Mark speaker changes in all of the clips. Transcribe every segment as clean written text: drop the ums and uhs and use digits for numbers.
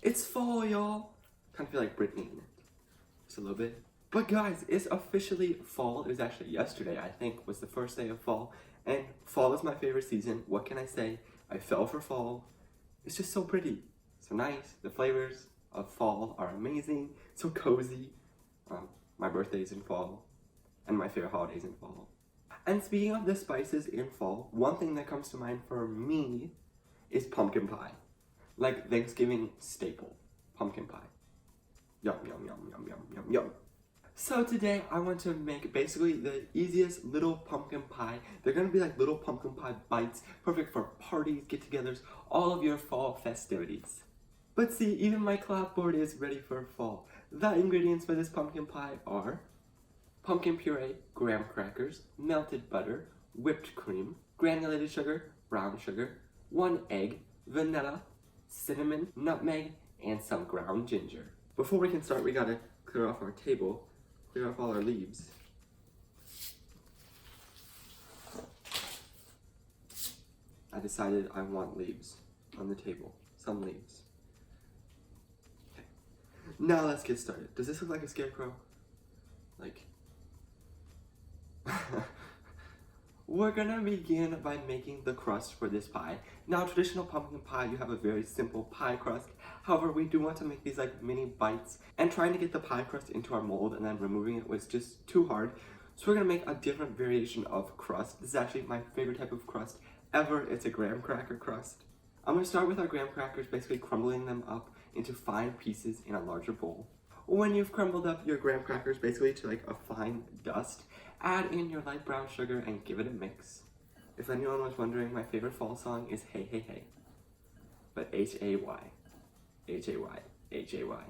Speaker 1: It's fall, y'all. Kind of feel like Britney in it. Just a little bit. But guys, it's officially fall. It was actually yesterday, I think, was the first day of fall. And fall is my favorite season. What can I say? I fell for fall. It's just so pretty. So nice. The flavors of fall are amazing. So cozy. My birthday's in fall. And my favorite holiday's in fall. And speaking of the spices in fall, one thing that comes to mind for me is pumpkin pie. Like Thanksgiving staple, pumpkin pie. Yum, yum, yum, yum, yum, yum, yum. So today I want to make basically the easiest little pumpkin pie. They're gonna be like little pumpkin pie bites, perfect for parties, get-togethers, all of your fall festivities. But see, even my clapboard is ready for fall. The ingredients for this pumpkin pie are pumpkin puree, graham crackers, melted butter, whipped cream, granulated sugar, brown sugar, 1 egg, vanilla, cinnamon, nutmeg, and some ground ginger. Before we can start, we gotta clear off our table, clear off all our leaves. I decided I want leaves on the table, some leaves. Okay. Now let's get started. Does this look like a scarecrow? Like, we're gonna begin by making the crust for this pie. Now, traditional pumpkin pie, you have a very simple pie crust. However, we do want to make these like mini bites, and trying to get the pie crust into our mold and then removing it was just too hard. So we're gonna make a different variation of crust. This is actually my favorite type of crust ever. It's a graham cracker crust. I'm gonna start with our graham crackers, basically crumbling them up into fine pieces in a larger bowl. When you've crumbled up your graham crackers basically to like a fine dust, add in your light brown sugar and give it a mix. If anyone was wondering, my favorite fall song is Hey Hey Hey, but H-A-Y, H-A-Y, H-A-Y.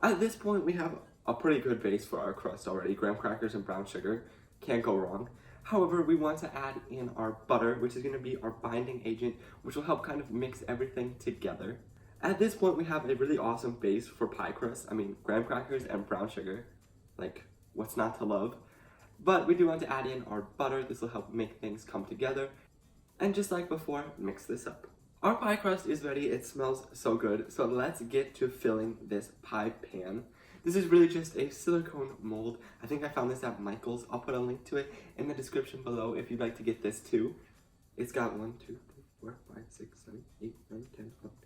Speaker 1: At this point, we have a pretty good base for our crust already. Graham crackers and brown sugar, can't go wrong. However, we want to add in our butter, which is gonna be our binding agent, which will help kind of mix everything together. At this point, we have a really awesome base for pie crust. I mean, graham crackers and brown sugar. Like, what's not to love? But we do want to add in our butter. This will help make things come together. And just like before, mix this up. Our pie crust is ready. It smells so good. So let's get to filling this pie pan. This is really just a silicone mold. I think I found this at Michael's. I'll put a link to it in the description below if you'd like to get this too. It's got 1, 2, 3, 4, 5, 6, 7, 8, 9, 10, 11,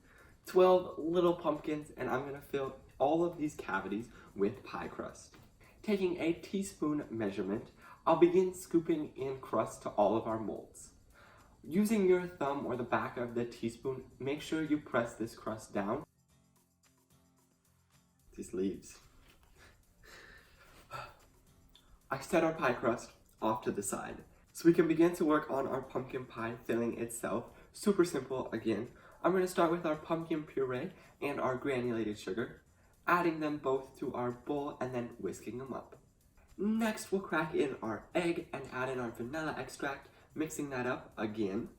Speaker 1: 12 little pumpkins, and I'm gonna fill all of these cavities with pie crust. Taking a teaspoon measurement, I'll begin scooping in crust to all of our molds. Using your thumb or the back of the teaspoon, make sure you press this crust down. These leaves. I set our pie crust off to the side, so we can begin to work on our pumpkin pie filling itself. Super simple again. I'm going to start with our pumpkin puree and our granulated sugar, adding them both to our bowl and then whisking them up. Next, we'll crack in our egg and add in our vanilla extract, mixing that up again.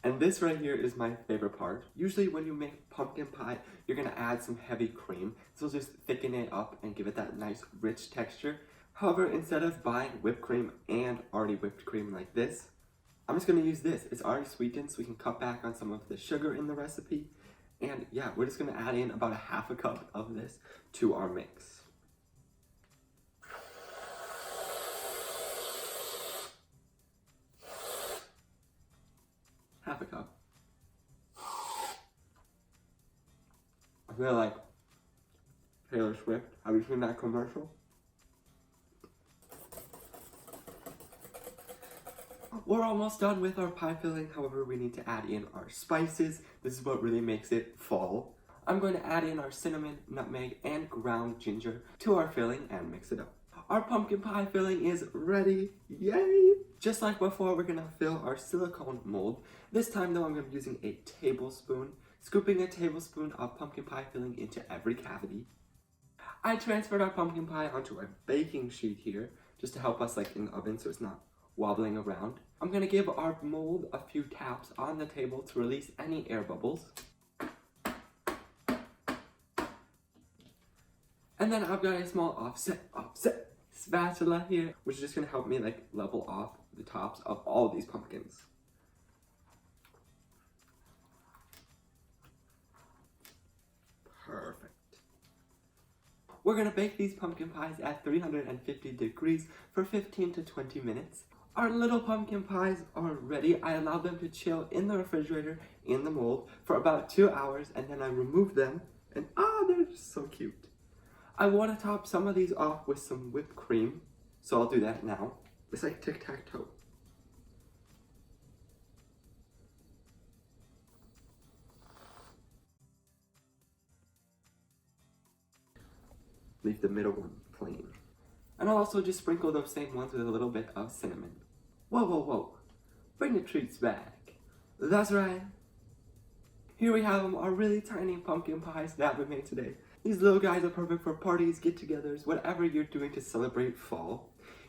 Speaker 1: And this right here is my favorite part. Usually when you make pumpkin pie, you're going to add some heavy cream. This will just thicken it up and give it that nice rich texture. However, instead of buying whipped cream and already whipped cream like this, I'm just going to use this. It's already sweetened, so we can cut back on some of the sugar in the recipe. And yeah, we're just going to add in about 1/2 cup of this to our mix. Half a cup. I feel like Taylor Swift. Have you seen that commercial? We're almost done with our pie filling. However, we need to add in our spices. This is what really makes it fall. I'm going to add in our cinnamon, nutmeg, and ground ginger to our filling and mix it up. Our pumpkin pie filling is ready. Yay! Just like before, we're gonna fill our silicone mold. This time though, I'm gonna be using a tablespoon, scooping a tablespoon of pumpkin pie filling into every cavity. I transferred our pumpkin pie onto a baking sheet here, just to help us like in the oven so it's not wobbling around. I'm gonna give our mold a few taps on the table to release any air bubbles. And then I've got a small offset spatula here, which is just gonna help me like level off the tops of all these pumpkins. We're gonna bake these pumpkin pies at 350 degrees for 15 to 20 minutes. Our little pumpkin pies are ready. I allowed them to chill in the refrigerator in the mold for about 2 hours, and then I removed them, and they're just so cute. I want to top some of these off with some whipped cream, so I'll do that now. It's like tic-tac-toe. Leave the middle one plain. And I'll also just sprinkle those same ones with a little bit of cinnamon. Whoa, whoa, whoa. Bring the treats back. That's right. Here we have them, our really tiny pumpkin pies that we made today. These little guys are perfect for parties, get-togethers, whatever you're doing to celebrate fall.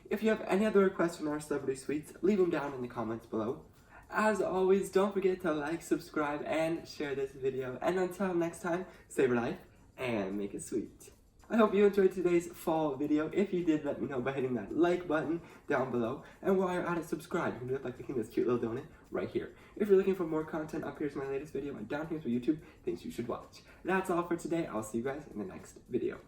Speaker 1: If you have any other requests from our celebrity sweets, leave them down in the comments below. As always, don't forget to like, subscribe, and share this video. And until next time, savor life and make it sweet. I hope you enjoyed today's fall video. If you did, let me know by hitting that like button down below. And while you're at it, subscribe. You can do it by clicking this cute little donut right here. If you're looking for more content, up here's my latest video, and down here's for YouTube, things you should watch. That's all for today. I'll see you guys in the next video.